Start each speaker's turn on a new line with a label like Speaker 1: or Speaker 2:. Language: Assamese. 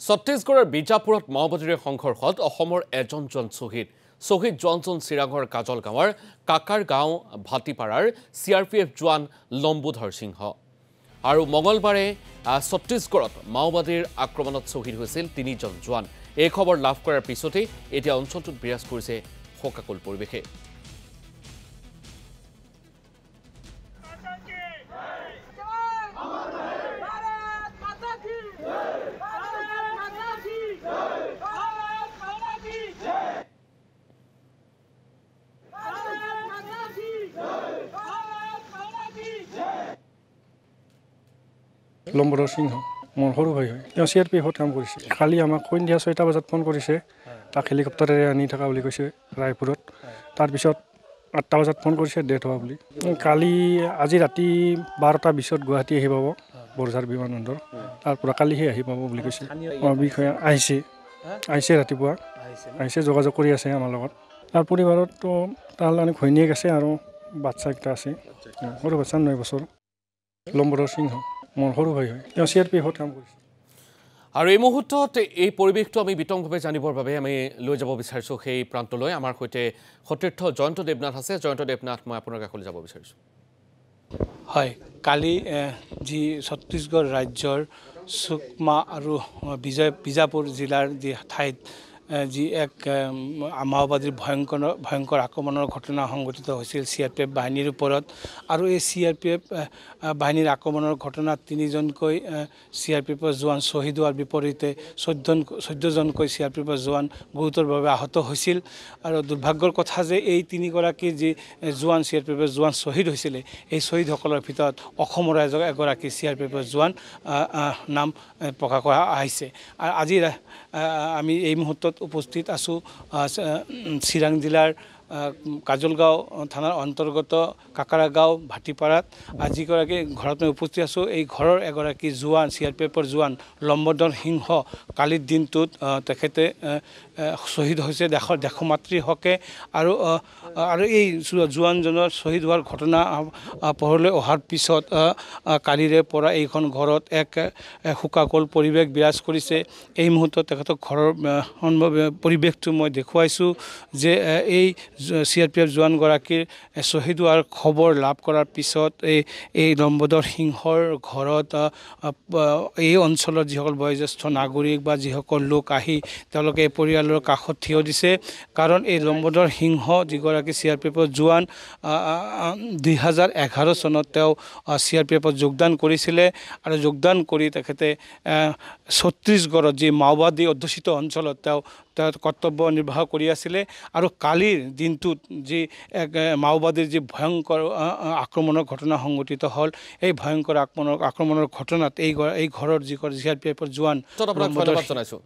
Speaker 1: ছত্তীশগড়ৰ বিজাপুৰত মাওবাদীৰ সংঘৰ্ষত অসমৰ এজন শ্বহীদ জোৱানজন চিৰাঙৰ কাজল গাঁৱৰ কাকাৰ গাঁও ভাটিপাৰাৰ CRPF জোৱান লম্বোধৰ সিংহ আৰু মঙলবাৰে ছত্তীশগড়ত মাওবাদীৰ আক্ৰমণত শ্বহীদ হৈছিল তিনিজন জোৱান। এই খবৰ লাভ কৰাৰ পিছতে এতিয়া অঞ্চলটোত বিৰাজ কৰিছে শোকাকুল পৰিৱেশে।
Speaker 2: লম্বোধৰ সিংহ মোৰ সৰু ভাই হয়। তেওঁ CRPFত কাম কৰিছে। কালি আমাক সন্ধিয়া 6টা বজাত ফোন কৰিছে, তাক হেলিকপ্টাৰেৰে আনি থকা বুলি কৈছে ৰায়পুৰত। তাৰপিছত 8টা বজাত ফোন কৰিছে ডেথ হোৱা বুলি। আজি ৰাতি 12টা 20ত গুৱাহাটী আহি পাব বৰঝাৰ বিমানবন্দৰ। তাৰ পৰা কালিহে আহি পাব বুলি কৈছে। বিষয়া আহিছে ৰাতিপুৱা আহিছে, যোগাযোগ কৰি আছে আমাৰ লগত। তাৰ পৰিবাৰতো তাৰ ঘৈণীয়েক আছে আৰু বাচ্চা একটা আছে, সৰু বাচ্চা 9 বছৰ। লম্বোধৰ সিংহ মোৰ সৰু ভাই হয়। তেওঁ CRPFত কাম কৰিছে।
Speaker 1: আৰু এই মুহূৰ্তত এই পৰিৱেশটো আমি বিতংভাৱে জানিবৰ বাবে আমি লৈ যাব বিচাৰিছোঁ সেই প্ৰান্তলৈ। আমাৰ সৈতে সতীৰ্থ জয়ন্ত দেৱনাথ আছে। জয়ন্ত দেৱনাথ, মই আপোনাৰ কাষলৈ যাব বিচাৰিছোঁ।
Speaker 3: হয়, কালি যি ছত্তীশগড় ৰাজ্যৰ সুকমা আৰু বিজাপুৰ জিলাৰ যি ঠাইত যি এক মাওবাদীৰ ভয়ংকৰ আক্ৰমণৰ ঘটনা সংঘটিত হৈছিল CRPF বাহিনীৰ ওপৰত। আৰু এই CRPF বাহিনীৰ আক্ৰমণৰ ঘটনাত 3জনকৈ CRPFৰ জোৱান শ্বহীদ হোৱাৰ বিপৰীতে 14জনকৈ CRPFৰ জোৱান গুৰুতৰভাৱে আহত হৈছিল। আৰু দুৰ্ভাগ্যৰ কথা যে এই 3গৰাকী যি জোৱান CRPFৰ জোৱান শ্বহীদ হৈছিলে, এই শ্বহীদসকলৰ ভিতৰত অসমৰ এগৰাকী CRPFৰ জোৱান নাম প্ৰকাশ কৰা আহিছে। আৰু আজি আমি এই মুহূৰ্তত উপস্থিত আছোঁ চিৰাং জিলাৰ কাজলগাঁও থানাৰ অন্তৰ্গত কাকাৰা গাঁও ভাটিপাৰাত। যিগৰাকী ঘৰত মই উপস্থিত আছোঁ, এই ঘৰৰ এগৰাকী জোৱান CRPFৰ জোৱান লম্বোধৰ সিংহ কালিৰ দিনটোত তেখেতে শ্বহীদ হৈছে দেশমাতৃৰ হকে। আৰু এই জোৱানজনৰ শ্বহীদ হোৱাৰ ঘটনা পোহৰলৈ অহাৰ পিছত কালিৰে পৰা এইখন ঘৰত এক শোকাকুল পৰিৱেশ বিৰাজ কৰিছে। এই মুহূৰ্তত তেখেতক ঘৰৰ পৰিৱেশটো মই দেখুৱাইছোঁ যে এই CRPF জোৱানগৰাকীৰ শ্বহীদ হোৱাৰ খবৰ লাভ কৰাৰ পিছত এই লম্বোধৰ সিংহৰ ঘৰত এই অঞ্চলৰ যিসকল বয়োজ্যেষ্ঠ নাগৰিক বা যিসকল লোক আহি তেওঁলোকে এই পৰিয়ালৰ কাষত থিয় দিছে। কাৰণ এই লম্বোধৰ সিংহ যিগৰাকী CRPFৰ জোৱান 2011 চনত তেওঁ CRPFত যোগদান কৰিছিলে। আৰু যোগদান কৰি তেখেতে ছত্তীশগড়ত যি মাওবাদী অধ্যুষিত অঞ্চলত তেওঁ কৰ্তব্য নিৰ্বাহ কৰি আছিলে। আৰু কালিৰ দিনটোত যি এক মাওবাদীৰ যি ভয়ংকৰ আক্ৰমণৰ ঘটনা সংঘটিত হ'ল, এই ভয়ংকৰ আক্ৰমণৰ ঘটনাত এই ঘৰৰ যি CRPFৰ জোৱান
Speaker 1: ধন্যবাদ জনাইছোঁ।